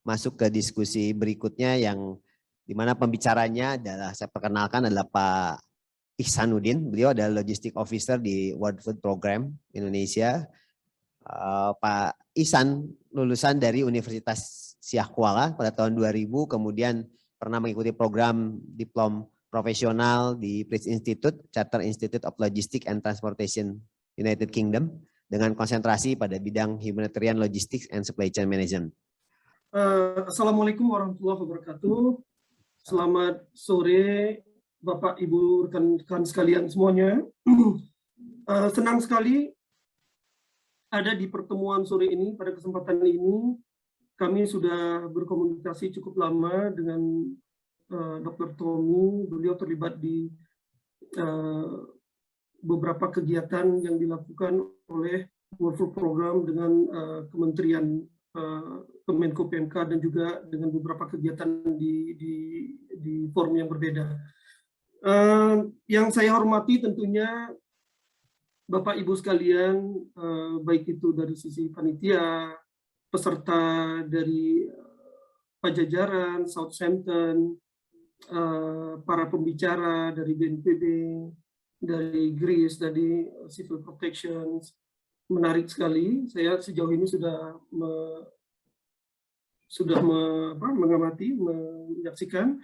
masuk ke diskusi berikutnya yang dimana pembicaranya adalah, saya perkenalkan, adalah Pak Ihsanuddin. Beliau adalah Logistic Officer di World Food Program Indonesia. Pak Ihsan lulusan dari Universitas Syah Kuala pada tahun 2000, kemudian pernah mengikuti program diplom profesional di Pratt Institute, Charter Institute of Logistics and Transportation United Kingdom, dengan konsentrasi pada bidang humanitarian logistics and supply chain management. Assalamualaikum warahmatullahi wabarakatuh. Selamat sore Bapak Ibu rekan-rekan sekalian semuanya. Senang sekali ada di pertemuan sore ini. Pada kesempatan ini kami sudah berkomunikasi cukup lama dengan Dr. Tommy. Beliau terlibat di beberapa kegiatan yang dilakukan oleh World Food Program dengan Kementerian Kemenko PMK dan juga dengan beberapa kegiatan di forum yang berbeda. Yang saya hormati tentunya Bapak Ibu sekalian, baik itu dari sisi panitia, peserta dari Pajajaran, Southampton, para pembicara dari BNPB, dari GRIS, dari Civil Protection. Menarik sekali. Saya sejauh ini sudah mengamati, menyaksikan.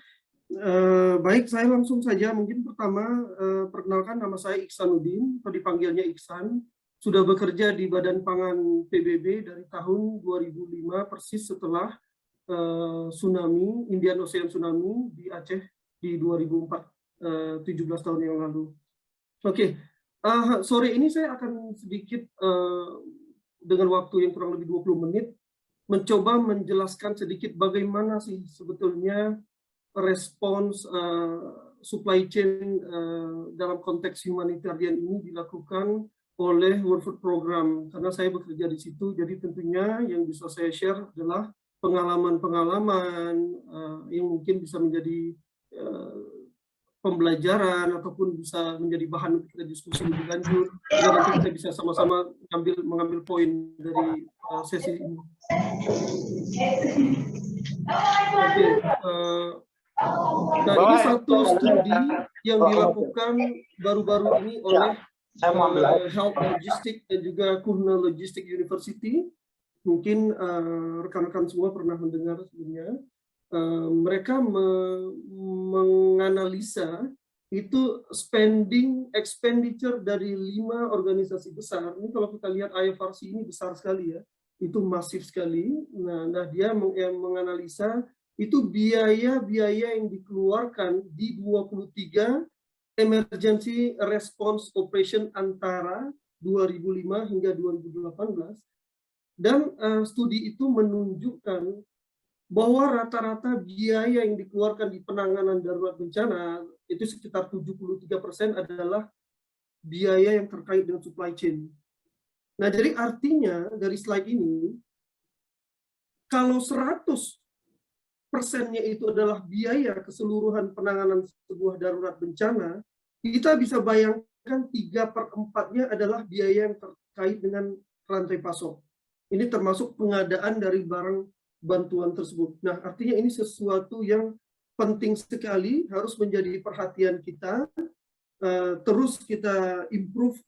Baik, saya langsung saja. Mungkin pertama perkenalkan, nama saya Ihsanuddin, atau dipanggilnya Ihsan. Sudah bekerja di Badan Pangan PBB dari tahun 2005, persis setelah tsunami, Indian Ocean Tsunami di Aceh di 2004, 17 tahun yang lalu. Oke, sore ini saya akan sedikit dengan waktu yang kurang lebih 20 menit mencoba menjelaskan sedikit bagaimana sih sebetulnya respons supply chain dalam konteks humanitarian ini dilakukan oleh World Food Program, karena saya bekerja di situ. Jadi tentunya yang bisa saya share adalah pengalaman-pengalaman yang mungkin bisa menjadi pembelajaran ataupun bisa menjadi bahan untuk kita diskusi lebih lanjut, agar nanti kita bisa sama-sama mengambil poin dari sesi ini. Oke, nah ini satu studi yang dilakukan baru-baru ini oleh Health Logistics dan juga Cornell Logistics University. Mungkin rekan-rekan semua pernah mendengar sebelumnya. Mereka menganalisa itu expenditure dari 5 organisasi besar. Ini kalau kita lihat IFRC ini besar sekali ya, itu masif sekali. Nah dia menganalisa itu biaya-biaya yang dikeluarkan di 23 emergency response operation antara 2005 hingga 2018. Dan studi itu menunjukkan bahwa rata-rata biaya yang dikeluarkan di penanganan darurat bencana itu sekitar 73% adalah biaya yang terkait dengan supply chain. Nah, jadi artinya dari slide ini, kalau 100%-nya itu adalah biaya keseluruhan penanganan sebuah darurat bencana, kita bisa bayangkan 3/4-nya adalah biaya yang terkait dengan rantai pasok. Ini termasuk pengadaan dari barang bantuan tersebut. Nah, artinya ini sesuatu yang penting sekali, harus menjadi perhatian kita. Terus kita improve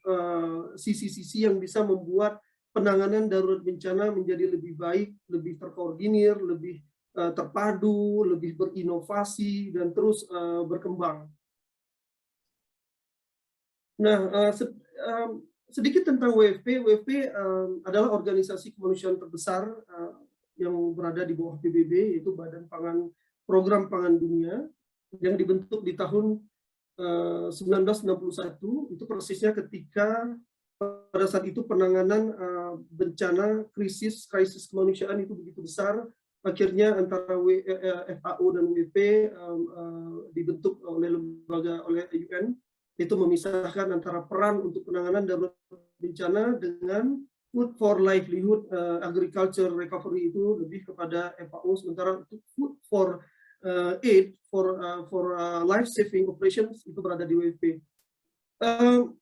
sisi-sisi yang bisa membuat penanganan darurat bencana menjadi lebih baik, lebih terkoordinir, lebih terpadu, lebih berinovasi, dan terus berkembang. Nah, sedikit tentang WFP. WFP adalah organisasi kemanusiaan terbesar yang berada di bawah PBB, yaitu Badan Pangan Program Pangan Dunia, yang dibentuk di tahun 1961. Itu persisnya ketika pada saat itu penanganan bencana krisis kemanusiaan itu begitu besar. Akhirnya antara FAO dan WFP dibentuk oleh lembaga, oleh UN, itu memisahkan antara peran untuk penanganan darurat bencana dengan food for livelihood, agriculture recovery itu lebih kepada FAO, sementara untuk food for aid, for life saving operations itu berada di WFP.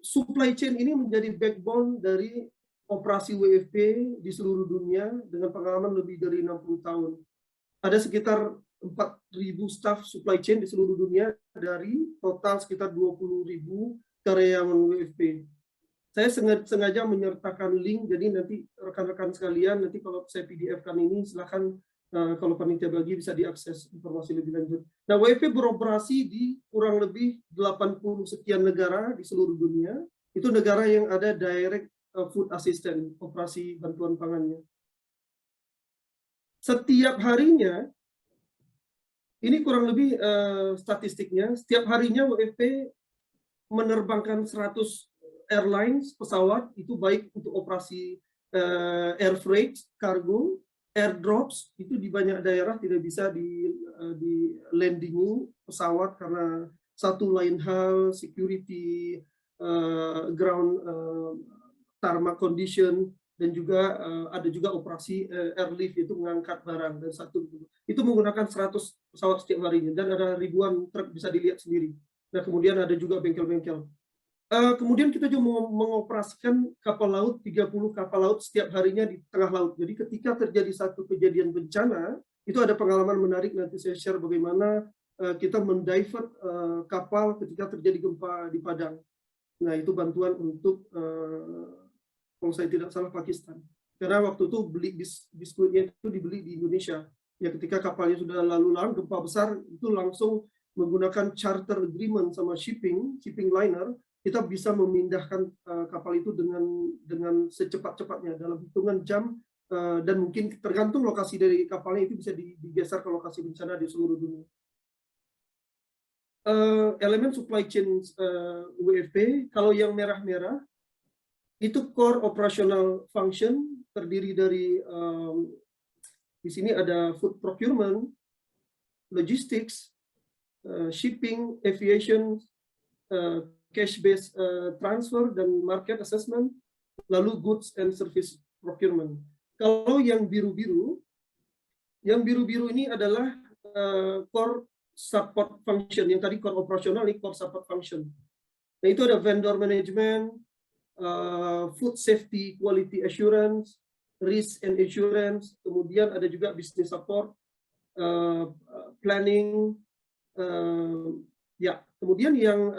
Supply chain ini menjadi backbone dari operasi WFP di seluruh dunia dengan pengalaman lebih dari 60 tahun. ada sekitar 4.000 staf supply chain di seluruh dunia dari total sekitar 20.000 karyawan WFP. Saya sengaja menyertakan link, jadi nanti rekan-rekan sekalian, nanti kalau saya PDF-kan ini, silakan kalau panitia bagi bisa diakses informasi lebih lanjut. Nah, WFP beroperasi di kurang lebih 80 sekian negara di seluruh dunia. Itu negara yang ada direct food assistance, operasi bantuan pangannya. Setiap harinya, ini kurang lebih statistiknya, setiap harinya WFP menerbangkan 100 airlines, pesawat, itu baik untuk operasi air freight, kargo, airdrops, itu di banyak daerah tidak bisa di landingi pesawat karena satu lain hal, security, ground tarmac condition, dan juga ada juga operasi airlift, itu mengangkat barang, dan satu itu menggunakan 100 pesawat setiap harinya, dan ada ribuan truk bisa dilihat sendiri. Nah, kemudian ada juga bengkel-bengkel. Kemudian kita juga mengoperasikan kapal laut, 30 kapal laut setiap harinya di tengah laut. Jadi ketika terjadi satu kejadian bencana, itu ada pengalaman menarik, nanti saya share bagaimana kita mendivert kapal ketika terjadi gempa di Padang. Nah, itu bantuan untuk, kalau saya tidak salah, Pakistan. Karena waktu itu beli biskuitnya itu dibeli di Indonesia. Ya, ketika kapalnya sudah lalu lalang, gempa besar, itu langsung menggunakan charter agreement sama shipping liner, kita bisa memindahkan kapal itu dengan secepat-cepatnya dalam hitungan jam, dan mungkin tergantung lokasi dari kapalnya itu bisa digeser ke lokasi bencana di seluruh dunia. Elemen supply chain WFP, kalau yang merah-merah itu core operational function, terdiri dari di sini ada food procurement, logistics, shipping, aviation, cash-based transfer, dan market assessment, lalu goods and service procurement. Kalau yang biru-biru ini adalah core support function, yang tadi core operasional, ini core support function. Nah, itu ada vendor management, food safety quality assurance, risk and insurance, kemudian ada juga business support, planning, ya, kemudian yang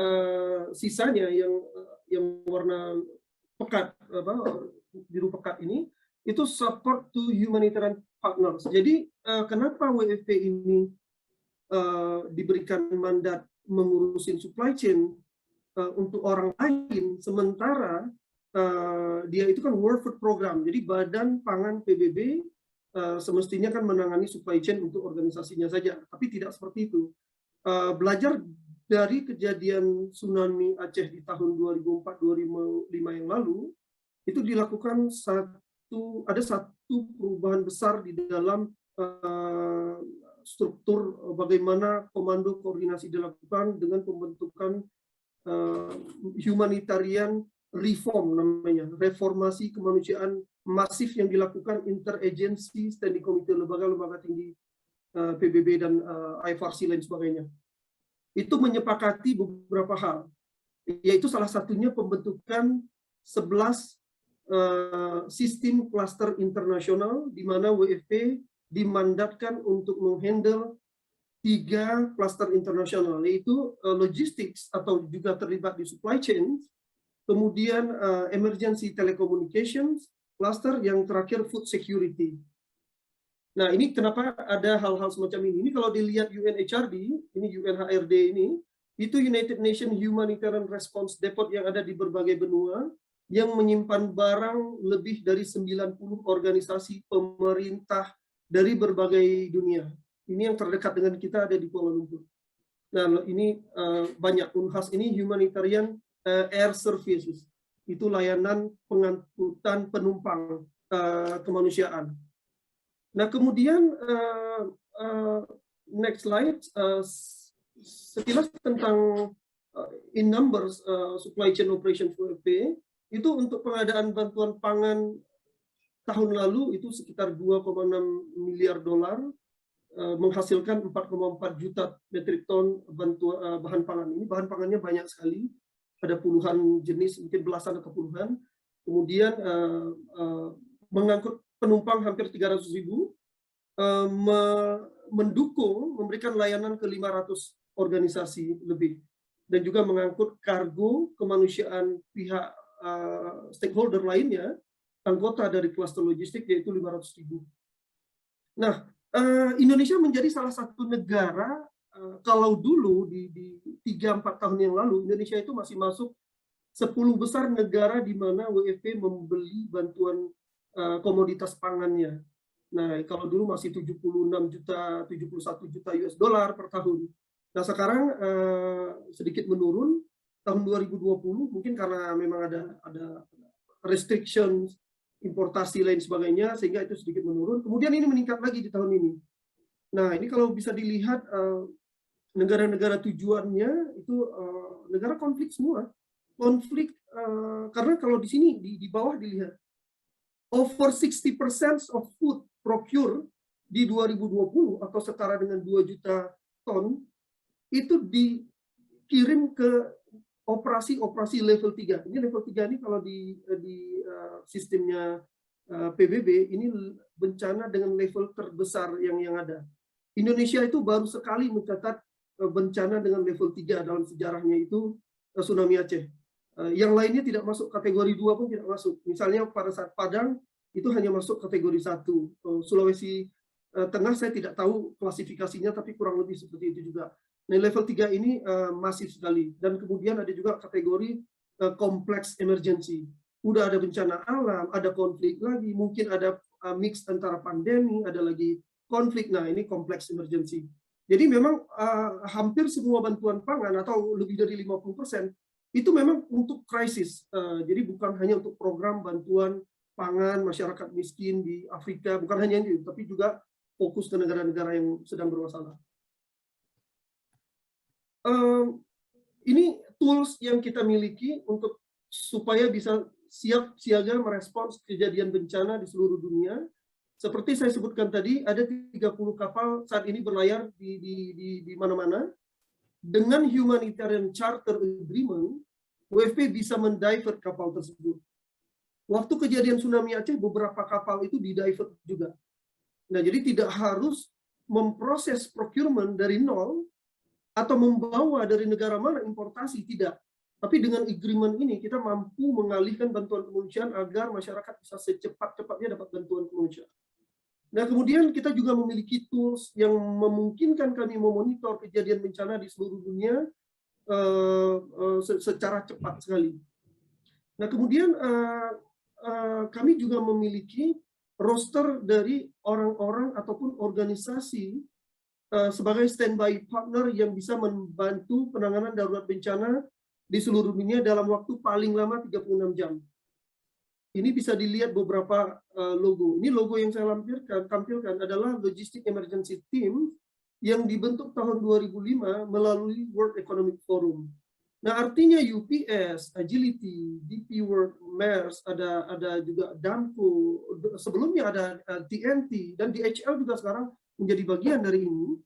sisanya yang warna pekat, biru pekat ini, itu support to humanitarian partners. Jadi kenapa WFP ini diberikan mandat mengurusin supply chain untuk orang lain, sementara dia itu kan World Food Program, jadi Badan Pangan PBB semestinya kan menangani supply chain untuk organisasinya saja, tapi tidak seperti itu. Belajar dari kejadian tsunami Aceh di tahun 2004-2005 yang lalu, itu dilakukan ada satu perubahan besar di dalam struktur bagaimana komando koordinasi dilakukan dengan pembentukan humanitarian reform, namanya reformasi kemanusiaan masif yang dilakukan interagency standing committee, lembaga-lembaga tinggi PBB dan IFRC lain sebagainya. Itu menyepakati beberapa hal, yaitu salah satunya pembentukan 11 sistem klaster internasional, di mana WFP dimandatkan untuk menghandle 3 klaster internasional, yaitu logistics atau juga terlibat di supply chain, kemudian emergency telecommunications cluster, yang terakhir food security. Nah, ini kenapa ada hal-hal semacam ini? Ini kalau dilihat UNHRD, ini UNHRD ini, itu United Nations Humanitarian Response Depot yang ada di berbagai benua, yang menyimpan barang lebih dari 90 organisasi pemerintah dari berbagai dunia. Ini yang terdekat dengan kita ada di Kuala Lumpur. Nah, ini banyak. UNHAS ini Humanitarian Air Services. Itu layanan pengangkutan penumpang kemanusiaan. Nah, kemudian next slide, sekilas tentang in numbers supply chain operation WFP, itu untuk pengadaan bantuan pangan tahun lalu itu sekitar 2,6 miliar dolar, menghasilkan 4,4 juta metrik ton bahan pangan. Ini bahan pangannya banyak sekali, ada puluhan jenis, mungkin belasan atau puluhan. Kemudian mengangkut penumpang hampir 300.000, mendukung, memberikan layanan ke 500 organisasi lebih, dan juga mengangkut kargo kemanusiaan pihak stakeholder lainnya, anggota dari klaster logistik, yaitu 500.000. Nah, Indonesia menjadi salah satu negara, kalau dulu di 3-4 tahun yang lalu, Indonesia itu masih masuk 10 besar negara di mana WFP membeli bantuan komoditas pangannya. Nah, kalau dulu masih 76 juta, 71 juta US dollar per tahun. Nah, sekarang sedikit menurun. Tahun 2020 mungkin karena memang ada restrictions, importasi lain sebagainya, sehingga itu sedikit menurun. Kemudian ini meningkat lagi di tahun ini. Nah, ini kalau bisa dilihat negara-negara tujuannya itu negara konflik semua. Konflik karena kalau di sini di bawah dilihat over 60% of food procure di 2020 atau setara dengan 2 juta ton itu dikirim ke operasi level 3. Ini level 3 ini kalau di sistemnya PBB ini bencana dengan level terbesar yang ada. Indonesia itu baru sekali mencatat bencana dengan level 3 dalam sejarahnya, itu tsunami Aceh. Yang lainnya tidak masuk, kategori 2 pun tidak masuk. Misalnya pada saat Padang itu hanya masuk kategori 1. Sulawesi Tengah saya tidak tahu klasifikasinya, tapi kurang lebih seperti itu juga. Nah, level 3 ini masif sekali. Dan kemudian ada juga kategori kompleks emergency. Udah ada bencana alam, ada konflik lagi, mungkin ada mix antara pandemi, ada lagi konflik. Nah, ini kompleks emergency. Jadi memang hampir semua bantuan pangan atau lebih dari 50% itu memang untuk krisis. Jadi bukan hanya untuk program bantuan pangan masyarakat miskin di Afrika, bukan hanya itu, tapi juga fokus ke negara-negara yang sedang bermasalah. Ini tools yang kita miliki untuk supaya bisa siap siaga merespons kejadian bencana di seluruh dunia. Seperti saya sebutkan tadi, ada 30 kapal saat ini berlayar di mana-mana. Dengan humanitarian charter agreement, WFP bisa mendivert kapal tersebut. Waktu kejadian tsunami Aceh, beberapa kapal itu didivert juga. Nah, jadi tidak harus memproses procurement dari nol atau membawa dari negara mana importasi, tidak. Tapi dengan agreement ini kita mampu mengalihkan bantuan kemanusiaan agar masyarakat bisa secepat-cepatnya dapat bantuan kemanusiaan. Nah, kemudian kita juga memiliki tools yang memungkinkan kami memonitor kejadian bencana di seluruh dunia secara cepat sekali. Nah, kemudian kami juga memiliki roster dari orang-orang ataupun organisasi sebagai standby partner yang bisa membantu penanganan darurat bencana di seluruh dunia dalam waktu paling lama 36 jam. Ini bisa dilihat beberapa logo. Ini logo yang saya tampilkan adalah Logistic Emergency Team yang dibentuk tahun 2005 melalui World Economic Forum. Nah, artinya UPS, Agility, DP World, MERS, ada juga Damco, sebelumnya ada TNT, dan DHL juga sekarang menjadi bagian dari ini.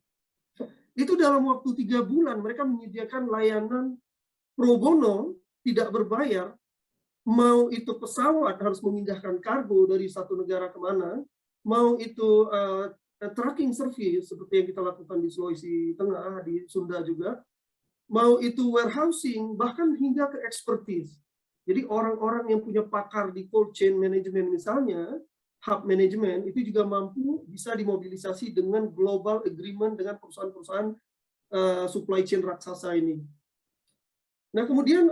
Itu dalam waktu 3 bulan mereka menyediakan layanan pro bono, tidak berbayar, mau itu pesawat harus memindahkan kargo dari satu negara kemana, mau itu tracking service seperti yang kita lakukan di Sulawesi Tengah, di Sunda juga, mau itu warehousing, bahkan hingga ke expertise. Jadi orang-orang yang punya pakar di cold chain management misalnya, hub management, itu juga mampu bisa dimobilisasi dengan global agreement dengan perusahaan-perusahaan supply chain raksasa ini. Nah, kemudian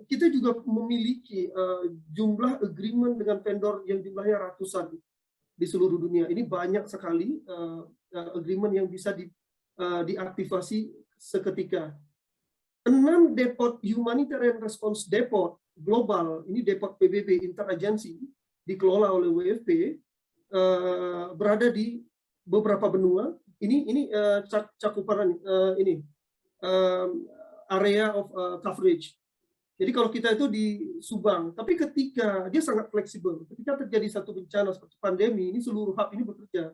kita juga memiliki jumlah agreement dengan vendor yang jumlahnya ratusan di seluruh dunia. Ini banyak sekali agreement yang bisa diaktifasi seketika. 6 depot humanitarian response depot global, ini depot PBB interagency dikelola oleh WFP, berada di beberapa benua. Ini cakupan ini area of coverage. Jadi kalau kita itu di Subang, tapi ketika dia sangat fleksibel, ketika terjadi satu bencana seperti pandemi, ini seluruh hub ini bekerja.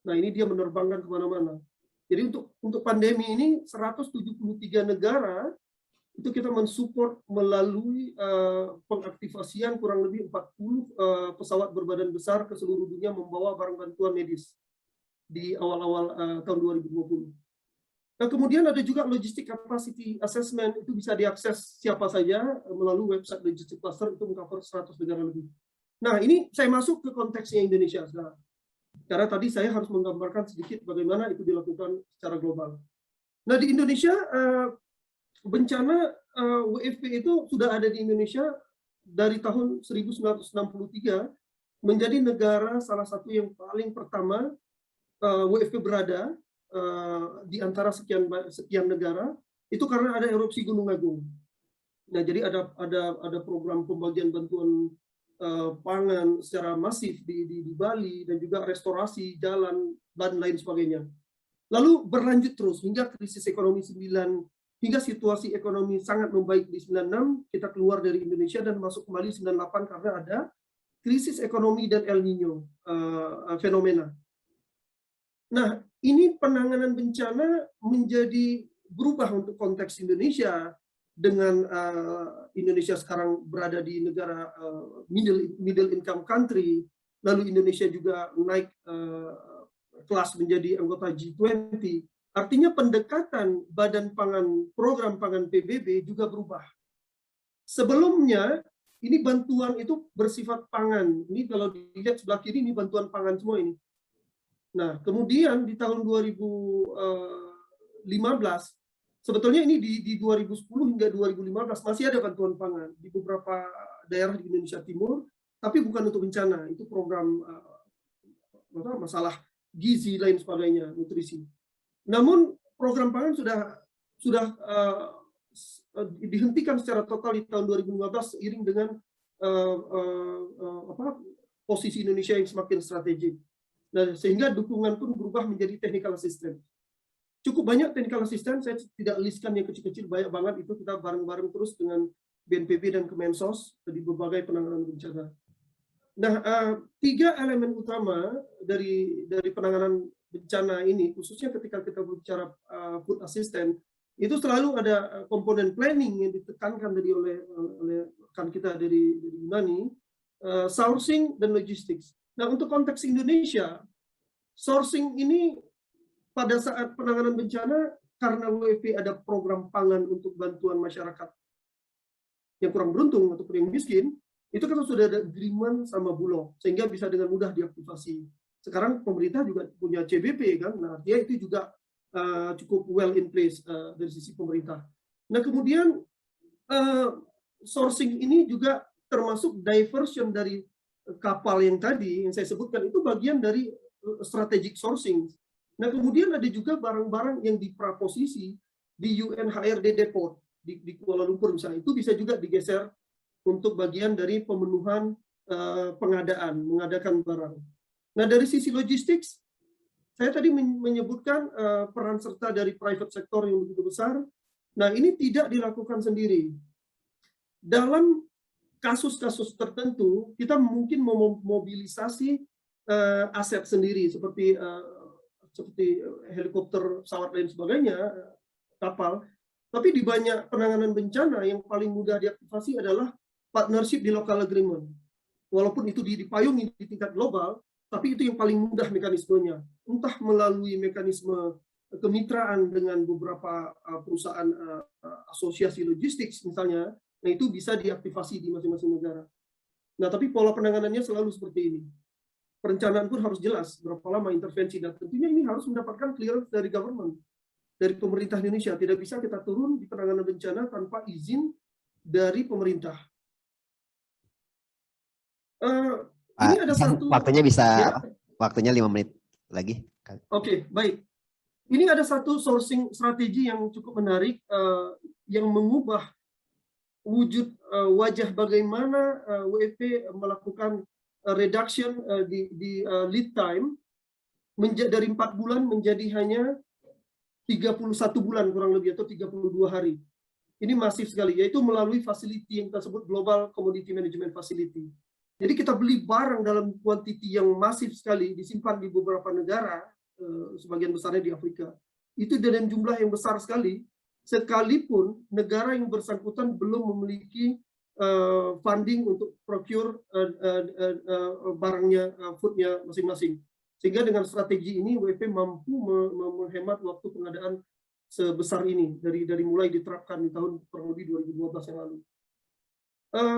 Nah, ini dia menerbangkan kemana-mana. Jadi untuk pandemi ini 173 negara itu kita mensupport melalui pengaktifasian kurang lebih 40 pesawat berbadan besar ke seluruh dunia membawa barang bantuan medis. di awal-awal tahun 2020. Nah, kemudian ada juga logistic capacity assessment, itu bisa diakses siapa saja melalui website logistic cluster, itu mengcover 100 negara lebih. Nah, ini saya masuk ke konteksnya Indonesia sekarang. Karena tadi saya harus menggambarkan sedikit bagaimana itu dilakukan secara global. Nah, di Indonesia bencana WFP itu sudah ada di Indonesia dari tahun 1963, menjadi negara salah satu yang paling pertama WFP berada di antara sekian negara, itu karena ada erupsi Gunung Agung. Nah, jadi ada program pembagian bantuan pangan secara masif di Bali, dan juga restorasi jalan dan lain sebagainya. Lalu berlanjut terus hingga krisis ekonomi 9, hingga situasi ekonomi sangat membaik di 96, kita keluar dari Indonesia dan masuk kembali 98 karena ada krisis ekonomi dan El Nino fenomena. Nah, ini penanganan bencana menjadi berubah untuk konteks Indonesia, dengan Indonesia sekarang berada di negara middle income country, lalu Indonesia juga naik kelas menjadi anggota G20. Artinya pendekatan Badan Pangan, Program Pangan PBB juga berubah. Sebelumnya, ini bantuan itu bersifat pangan. Ini kalau dilihat sebelah kiri, ini bantuan pangan semua ini. Nah, kemudian di tahun 2015, sebetulnya ini di 2010 hingga 2015 masih ada bantuan pangan di beberapa daerah di Indonesia Timur, tapi bukan untuk bencana. Itu program masalah gizi lain sebagainya, nutrisi. Namun program pangan sudah dihentikan secara total di tahun 2015 seiring dengan posisi Indonesia yang semakin strategik. Nah, sehingga dukungan pun berubah menjadi technical assistance. Cukup banyak technical assistance, saya tidak listkan yang kecil-kecil, banyak banget, itu kita bareng-bareng terus dengan BNPB dan Kemensos di berbagai penanganan bencana. Nah, 3 elemen utama dari penanganan bencana ini, khususnya ketika kita berbicara food assistance, itu selalu ada komponen planning yang ditekankan tadi oleh rekan kita dari Yunani, sourcing dan logistics. Nah, untuk konteks Indonesia, sourcing ini pada saat penanganan bencana, karena WFP ada program pangan untuk bantuan masyarakat yang kurang beruntung ataupun yang miskin, itu kan sudah ada agreement sama Bulog, sehingga bisa dengan mudah diaktifasi. Sekarang pemerintah juga punya CBP kan, nah dia itu juga cukup well in place dari sisi pemerintah. Nah, kemudian sourcing ini juga termasuk diversion dari kapal yang tadi yang saya sebutkan, itu bagian dari strategic sourcing. Nah, kemudian ada juga barang-barang yang dipraposisi di UNHRD depot di Kuala Lumpur misalnya, itu bisa juga digeser untuk bagian dari pemenuhan mengadakan barang. Nah, dari sisi logistik, saya tadi menyebutkan peran serta dari private sector yang begitu besar. Nah, ini tidak dilakukan sendiri. Dalam kasus-kasus tertentu, kita mungkin memobilisasi aset sendiri, seperti helikopter, pesawat, lain sebagainya, kapal. Tapi di banyak penanganan bencana, yang paling mudah diaktifasi adalah partnership di local agreement. Walaupun itu dipayungi di tingkat global, tapi itu yang paling mudah mekanismenya. Entah melalui mekanisme kemitraan dengan beberapa perusahaan asosiasi logistik misalnya, nah itu bisa diaktifasi di masing-masing negara. Nah, tapi pola penanganannya selalu seperti ini. Perencanaan pun harus jelas berapa lama intervensi, dan tentunya ini harus mendapatkan clearance dari government, dari pemerintah Indonesia. Tidak bisa kita turun di penanganan bencana tanpa izin dari pemerintah. Ini ada satu waktunya bisa ya? Waktunya 5 menit lagi. Oke, baik. Ini ada satu sourcing strategi yang cukup menarik, yang mengubah wujud wajah bagaimana WFP melakukan reduction di lead time dari 4 bulan menjadi hanya 31 bulan kurang lebih, atau 32 hari. Ini masif sekali, yaitu melalui facility yang kita sebut Global Commodity Management Facility. Jadi kita beli barang dalam kuantiti yang masif sekali, disimpan di beberapa negara, sebagian besarnya di Afrika. Itu dengan jumlah yang besar sekali, sekalipun negara yang bersangkutan belum memiliki funding untuk procure barangnya, foodnya masing-masing. Sehingga dengan strategi ini WFP mampu menghemat waktu pengadaan sebesar ini dari mulai diterapkan di tahun kurang lebih 2012 yang lalu.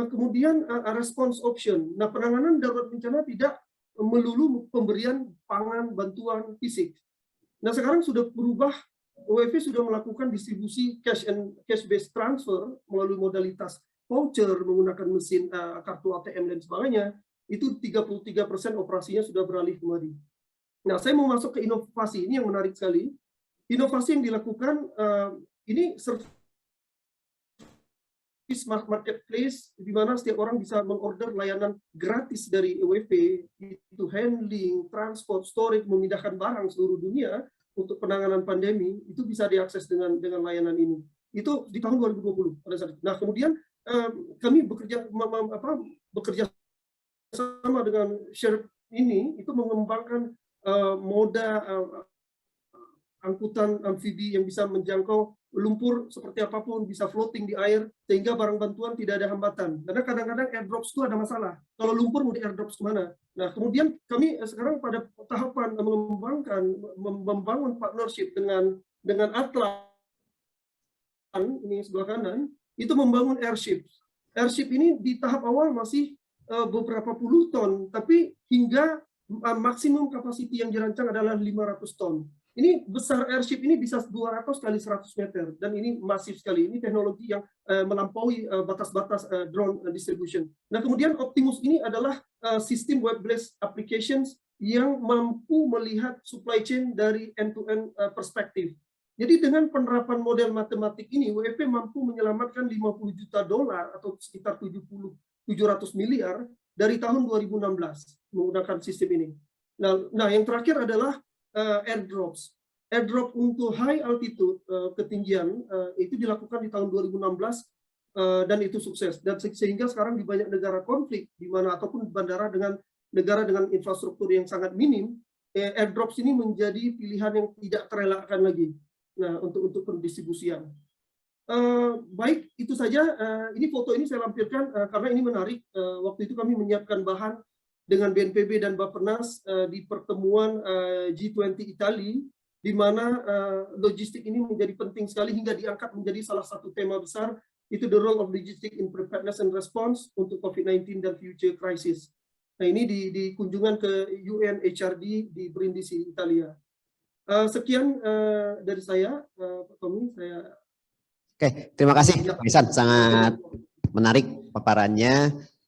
Kemudian response option. Nah, penanganan darurat bencana tidak melulu pemberian pangan bantuan fisik. Nah, sekarang sudah berubah, WFP sudah melakukan distribusi cash based transfer melalui modalitas voucher menggunakan mesin kartu ATM dan sebagainya. Itu 33% operasinya sudah beralih kemari. Nah, saya mau masuk ke inovasi ini yang menarik sekali. Inovasi yang dilakukan ini marketplace di mana setiap orang bisa mengorder layanan gratis dari WFP, itu handling, transport, storage, memindahkan barang seluruh dunia untuk penanganan pandemi, itu bisa diakses dengan layanan ini. Itu di tahun 2020 pada saat itu. Nah, kemudian kami bekerja sama dengan Share ini itu mengembangkan moda angkutan amfibi yang bisa menjangkau lumpur seperti apapun, bisa floating di air, sehingga barang bantuan tidak ada hambatan. Karena kadang-kadang airdrops itu ada masalah. Kalau lumpur mau di airdrops kemana? Nah, kemudian kami sekarang pada tahapan membangun partnership dengan Atlas, ini sebelah kanan, itu membangun airship. Airship ini di tahap awal masih beberapa puluh ton, tapi hingga maksimum kapasiti yang dirancang adalah 500 ton. Ini besar airship ini bisa 200 kali 100 meter dan ini masif sekali. Ini teknologi yang melampaui batas-batas drone distribution. Nah, kemudian Optimus ini adalah sistem web-based applications yang mampu melihat supply chain dari end-to-end perspektif. Jadi dengan penerapan model matematik ini, WFP mampu menyelamatkan 50 juta dolar atau sekitar 700 miliar dari tahun 2016 menggunakan sistem ini. Nah, yang terakhir adalah airdrops. Airdrop untuk high altitude ketinggian itu dilakukan di tahun 2016 dan itu sukses. Dan sehingga sekarang di banyak negara konflik di mana ataupun bandara dengan negara dengan infrastruktur yang sangat minim, airdrops ini menjadi pilihan yang tidak terelakkan lagi. Nah, untuk pendistribusian. Baik, itu saja. Ini foto ini saya lampirkan karena ini menarik. Waktu itu kami menyiapkan bahan dengan BNPB dan Bappenas di pertemuan G20 Italia, di mana logistik ini menjadi penting sekali hingga diangkat menjadi salah satu tema besar, itu the role of logistics in preparedness and response untuk COVID-19 dan future crisis. Nah, ini di kunjungan ke UN HRD di Brindisi, Italia. Sekian dari saya, Pak Tommy. Oke, terima kasih Pak Ihsan, sangat menarik paparannya.